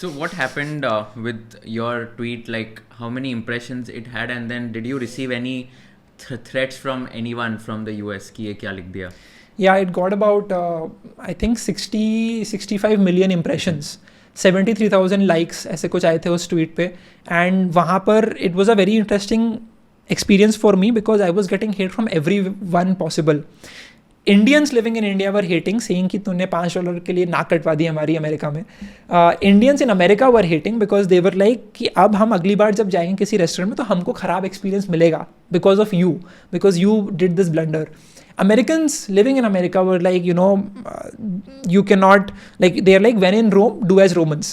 So what happened with your tweet? Like how many impressions it had, and then did you receive any threats from anyone from the US कि ये क्या लिख दिया? Yeah, it got about I think 65 million impressions, 73,000 likes ऐसे कुछ आए थे उस tweet पे. And वहाँ पर it was a very interesting experience for me because I was getting hate from everyone possible. Indians living in India were hating, saying कि तूने $5 के लिए नाक कटवा दी हमारी अमेरिका में. Indians in America were hating because they were like कि अब हम अगली बार जब जाएंगे किसी रेस्टोरेंट में तो हमको ख़राब एक्सपीरियंस मिलेगा because of you, because you did this blunder. Americans living in America were like, you cannot, like, they're like, when in Rome, do as Romans.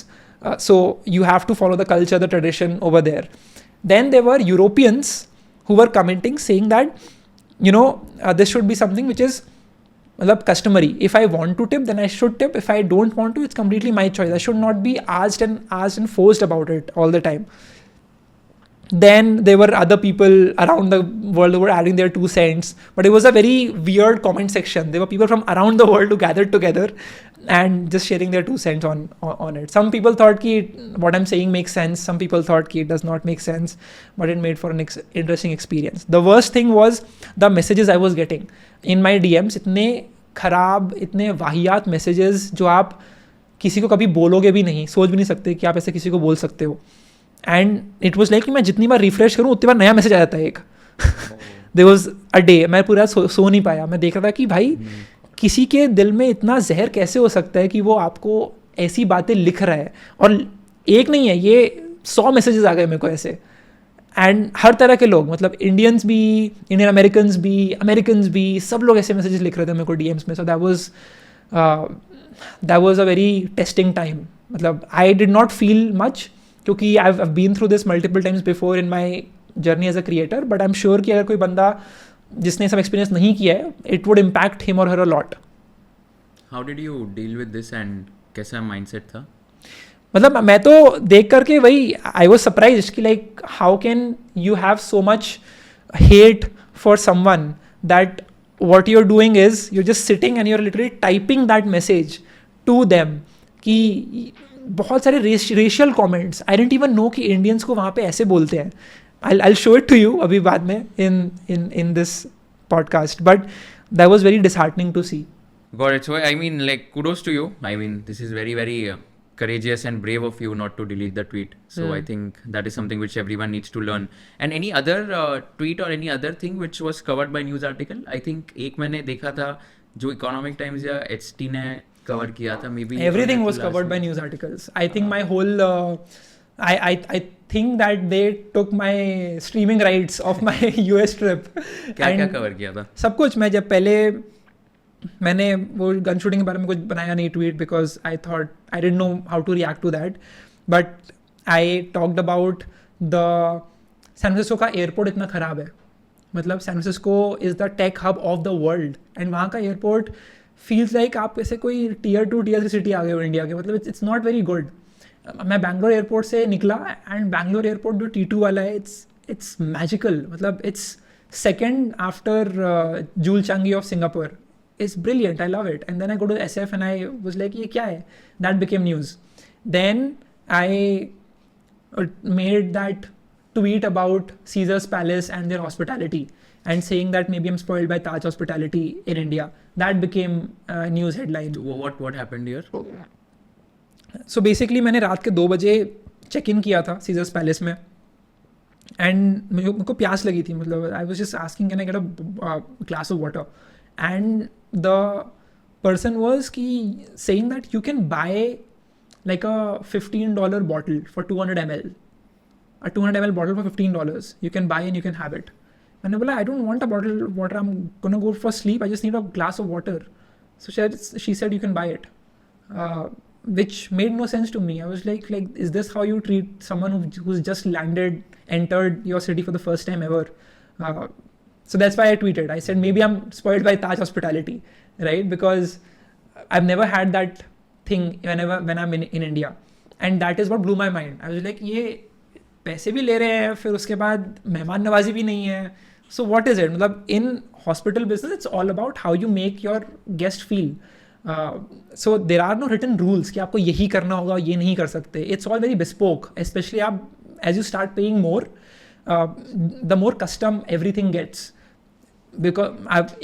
So you have to follow the culture, the tradition over there. Then there were Europeans who were commenting saying that, this should be something which is customary. If I want to tip, then I should tip. If I don't want to, it's completely my choice. I should not be asked and forced about it all the time. Then there were other people around the world who were adding their 2 cents, but it was a very weird comment section. There were people from around the world who gathered together and just sharing their 2 cents on it. Some people thought ki what I'm saying makes sense. Some people thought ki it does not make sense, but it made for an interesting experience. The worst thing was the messages I was getting in my DMs. इतने खराब, इतने वाहियात messages जो आप किसी को कभी बोलोगे भी नहीं, सोच भी नहीं सकते कि आप ऐसे किसी को बोल सकते हो. एंड इट वॉज लाइक कि मैं जितनी बार रिफ्रेश करूँ उतनी बार नया मैसेज आ जाता है एक. देयर वॉज अ डे मैं पूरा सो नहीं पाया. मैं देख रहा था कि भाई किसी के दिल में इतना जहर कैसे हो सकता है कि वो आपको ऐसी बातें लिख रहा है. और एक नहीं है, ये 100 मैसेजेस आ गए मेरे को ऐसे. एंड हर तरह के लोग, मतलब इंडियंस भी, इंडियन अमेरिकन्स भी, सब लोग ऐसे मैसेजेस लिख रहे थे मेरे को DMs में. So that was a very testing time. मतलब I did not feel much क्योंकि I've been through this multiple times before in my journey as a creator, but I'm sure कि अगर कोई बंदा जिसने सब एक्सपीरियंस नहीं किया है, it would impact him or her a lot. How did you deal with this and कैसा mindset था? मतलब मैं तो देख करके वही I was surprised कि like how can you have so much hate for someone that what you're doing is you're just sitting and you're literally typing that message to them कि बहुत सारे racial comments. I didn't even know कि Indians को वहाँ पे ऐसे बोलते हैं. I'll show it to you अभी बाद में in this podcast, but that was very disheartening to see. Got it. So I mean, like, kudos to you. I mean, this is very, very courageous and brave of you not to delete the tweet. So I think that is something which everyone needs to learn. And any other tweet or any other thing which was covered by news article? I think एक मैंने देखा था जो Economic Times या HT ने cover किया था. Maybe everything was covered by news articles. I think my whole I think that they took my streaming rights of my US trip. क्या cover किया था? सब कुछ. मैं जब पहले मैंने वो गन शूटिंग के बारे में कुछ बनाया नहीं tweet because I thought I didn't know how to react to that, but I talked about the San Francisco का एयरपोर्ट इतना ख़राब है. मतलब San Francisco is the tech hub of the world and वहाँ का एयरपोर्ट फील्स लाइक आप ऐसे कोई Tier 2 Tier 3 सिटी आ गए हो इंडिया के. मतलब इट्स नॉट वेरी गुड. मैं बैंगलोर एयरपोर्ट से निकला एंड बैंगलोर एयरपोर्ट जो T2 वाला है इट्स मैजिकल. मतलब it's second after joule Changi of Singapore. It's brilliant. I love it. And then I go to SF and I was like, ये क्या है? That became news. Then I made that tweet about Caesar's Palace and their hospitality and saying that maybe I'm spoiled by Taj hospitality in India. That became a news headline. What happened here? So basically मैंने रात के 2 बजे check in किया था Caesar's Palace में. And मेरे को प्यास लगी थी. मतलब I was just asking can I get a glass of water? And the person was saying that you can buy like a $15 bottle for 200 ml. A 200 ml bottle for $15. You can buy and you can have it. And I was like, I don't want a bottle of water. I'm going to go for sleep. I just need a glass of water. So she said you can buy it. Which made no sense to me. I was like, is this how you treat someone who's just entered your city for the first time ever? So that's why I tweeted. I said, maybe I'm spoiled by Taj hospitality, right? Because I've never had that thing when I'm in India. And that is what blew my mind. I was like, ये पैसे भी ले रहे हैं, फिर उसके बाद मेहमान नवाजी भी नहीं है. So what is it? मतलब in hospital business, it's all about how you make your guest feel. So there are no written rules कि आपको यही करना होगा, ये नहीं कर सकते. It's all very bespoke, specially आप as you start paying more, the more custom everything gets. Because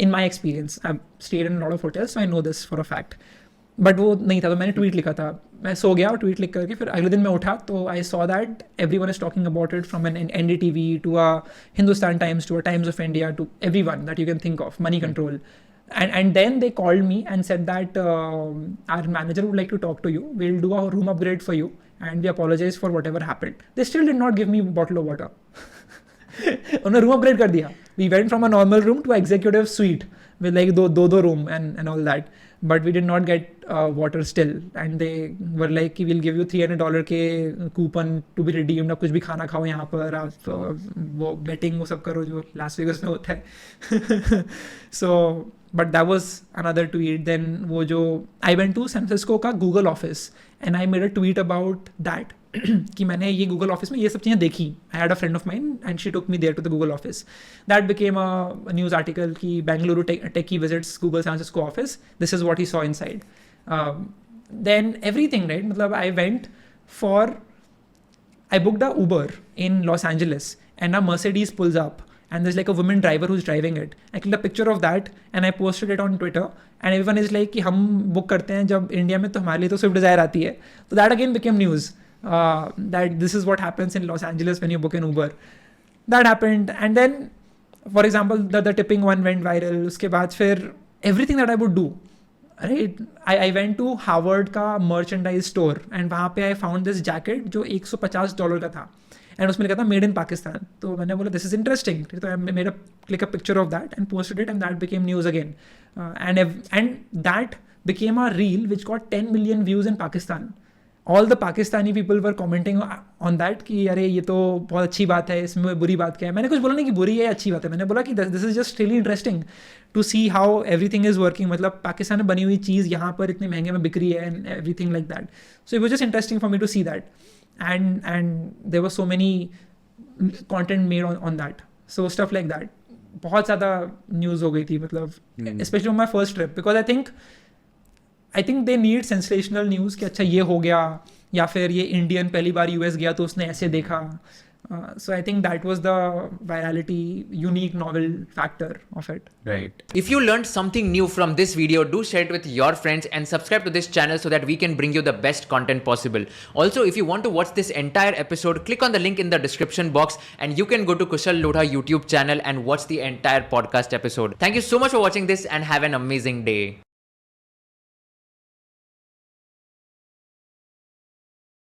in my experience, I've stayed in a lot of hotels, so I know this for a fact. But वो नहीं था, तो मैंने tweet लिखा था. मैं सो गया और ट्वीट लिख करके फिर अगले दिन मैं उठा तो I saw that everyone is talking about it, from an NDTV to a Hindustan Times to a Times of India to everyone that you can think of, Money Control. And then they called me and said that our manager would like to talk to you. We'll do a room upgrade for you and we apologize for whatever happened. They still did not give me a bottle of water. उन्होंने room upgrade कर दिया. We went from a normal room to executive suite with like दो room and all that. But we did not get water still. And they were like, we'll give you $300 के coupon to be redeemed. आप कुछ भी खाना खाओ यहाँ पर, आप वो betting वो सब करो जो लास वेगस में होता है. So, but that was another tweet. Then वो जो I went to San Francisco का Google office and I made a tweet about that. कि मैंने ये गूगल ऑफिस में ये सब चीज़ें देखी. I had a friend of mine and she took me there to the Google office. That became a news article कि Bengaluru techie visits Google San Francisco office, this is what he saw inside. Then everything, right, मतलब I went for, I booked a Uber in Los Angeles and a Mercedes pulls up and there's like a woman driver who's driving it. I clicked a picture of that and I posted it on Twitter and everyone is like कि हम book करते हैं जब India में तो हमारे लिए तो स्विफ्ट डिज़ायर आती है. तो that again became news, that this is what happens in Los Angeles when you book an Uber. That happened and then for example the tipping one went viral. उसके बाद फिर everything that I would do, right, I went to Harvard का merchandise store and वहाँ पे I found this jacket जो $150 का था and उसमें लिखा था मेड इन पाकिस्तान. तो मैंने बोला दिस इज इंटरेस्टिंग, तो I made a click a picture of that and posted it and that became news again. And that became a reel which got 10 million views in Pakistan. All the Pakistani people were commenting on that कि अरे ये तो बहुत अच्छी बात है, इसमें बुरी बात क्या है. मैंने कुछ बोला नहीं कि बुरी है अच्छी बात है, मैंने बोला कि this is just really interesting to see how everything is working. मतलब पाकिस्तान में बनी हुई चीज़ यहाँ पर इतने महंगे में बिक रही है and everything like that. So it was just interesting for me to see that and there were so many content made on that. So stuff like that बहुत ज़्यादा न्यूज़ हो गई थी, मतलब specially on my first trip, because I think they need sensational news कि अच्छा ये हो गया, या फिर ये इंडियन पहली बार US गया तो उसने ऐसे देखा. So I think that was the virality, unique, novel factor of it. Right. If you learned something new from this video, do share it with your friends and subscribe to this channel so that we can bring you the best content possible. Also, if you want to watch this entire episode, click on the link in the description box and you can go to Kushal Lodha YouTube channel and watch the entire podcast episode. Thank you so much for watching this and have an amazing day.